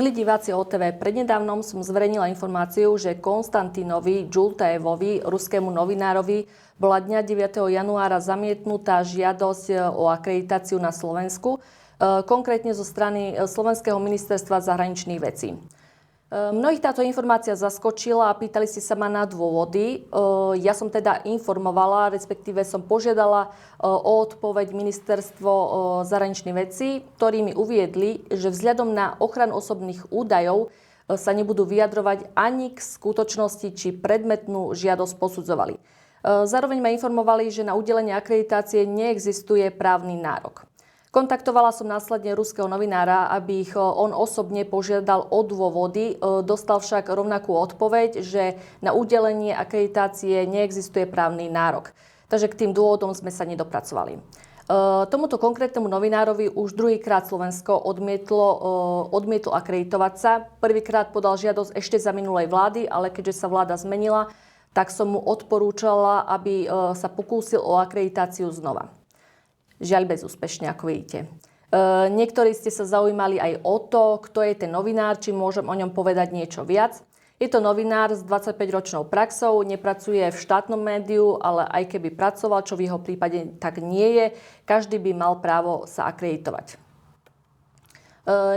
Milí diváci OTV, prednedávnom som zverejnila informáciu, že Konstantinovi Džultajevovi, ruskému novinárovi, bola dňa 9. januára zamietnutá žiadosť o akreditáciu na Slovensku, konkrétne zo strany Slovenského ministerstva zahraničných vecí. Mnohých táto informácia zaskočila a pýtali ste sa ma na dôvody. Ja som teda informovala, respektíve som požiadala o odpoveď ministerstvo zahraničných vecí, ktorí mi uviedli, že vzhľadom na ochranu osobných údajov sa nebudú vyjadrovať ani k skutočnosti, či predmetnú žiadosť posudzovali. Zároveň ma informovali, že na udelenie akreditácie neexistuje právny nárok. Kontaktovala som následne ruského novinára, aby ich on osobne požiadal o dôvody. Dostal však rovnakú odpoveď, že na udelenie akreditácie neexistuje právny nárok. Takže k tým dôvodom sme sa nedopracovali. Tomuto konkrétnemu novinárovi už druhýkrát Slovensko odmietlo akreditovať sa. Prvýkrát podal žiadosť ešte za minulej vlády, ale keďže sa vláda zmenila, tak som mu odporúčala, aby sa pokúsil o akreditáciu znova. Žiaľ bezúspešne, ako vidíte. Niektorí ste sa zaujímali aj o to, kto je ten novinár, či môžem o ňom povedať niečo viac. Je to novinár s 25-ročnou praxou, nepracuje v štátnom médiu, ale aj keby pracoval, čo v jeho prípade tak nie je, každý by mal právo sa akreditovať.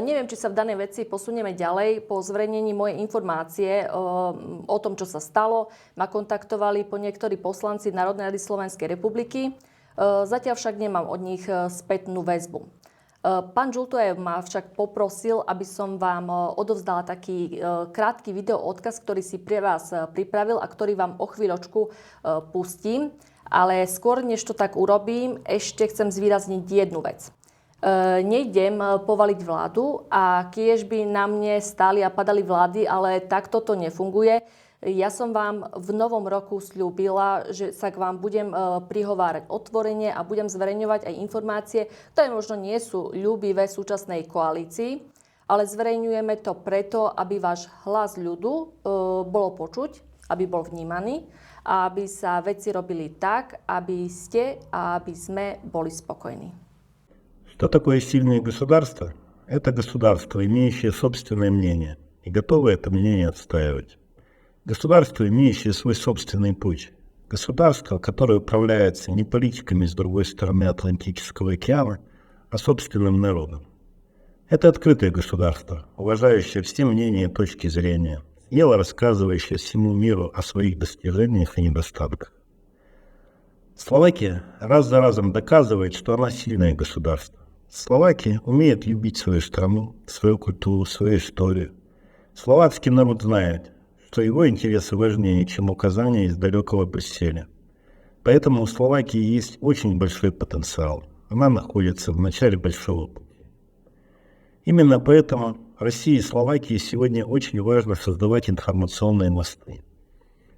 Neviem, či sa v danej veci posunieme ďalej. Po zverejnení mojej informácie o tom, čo sa stalo, ma kontaktovali po niektorí poslanci Národnej rady Slovenskej republiky. Zatiaľ však nemám od nich spätnú väzbu. Pán Džultajev ma však poprosil, aby som vám odovzdala taký krátky video odkaz, ktorý si pre vás pripravil a ktorý vám o chvíľočku pustím. Ale skôr, než to tak urobím, ešte chcem zvýrazniť jednu vec. Nejdem povaliť vládu a kiež by na mne stáli a padali vlády, ale takto to nefunguje. Ja som vám v novom roku sľúbila, že sa k vám budem prihovárať otvorene a budem zverejňovať aj informácie, ktoré možno nie sú ľúbivé súčasnej koalícii, ale zverejňujeme to preto, aby váš hlas ľudu bolo počuť, aby bol vnímaný a aby sa veci robili tak, aby ste a aby sme boli spokojní. Что такое сильное государство? Это государство, имеющее собственное мнение и готовое это мнение отстаивать. Государство, имеющее свой собственный путь. Государство, которое управляется не политиками с другой стороны Атлантического океана, а собственным народом. Это открытое государство, уважающее все мнения и точки зрения, смело рассказывающее всему миру о своих достижениях и недостатках. Словакия раз за разом доказывает, что она сильное государство. Словакия умеет любить свою страну, свою культуру, свою историю. Словацкий народ знает, что его интересы важнее, чем указания из далекого Брюсселя. Поэтому у Словакии есть очень большой потенциал. Она находится в начале большого пути. Именно поэтому России и Словакии сегодня очень важно создавать информационные мосты.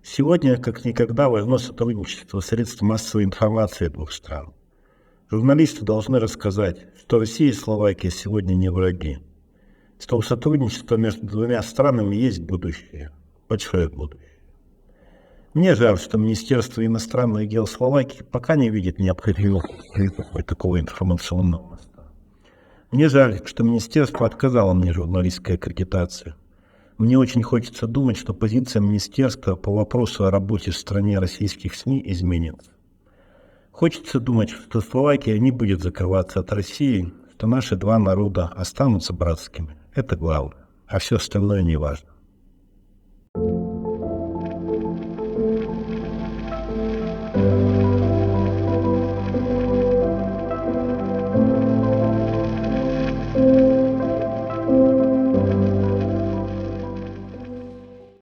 Сегодня, как никогда, важно сотрудничество средств массовой информации двух стран. Журналисты должны рассказать, что Россия и Словакия сегодня не враги, что у сотрудничества между двумя странами есть будущее. Большое будущее. Мне жаль, что Министерство иностранных дел Словакии пока не видит необходимости такого информационного моста. Мне жаль, что Министерство отказало мне журналистской аккредитации. Мне очень хочется думать, что позиция Министерства по вопросу о работе в стране российских СМИ изменится. Хочется думать, что Словакия не будет закрываться от России, что наши два народа останутся братскими. Это главное, а все остальное не важно.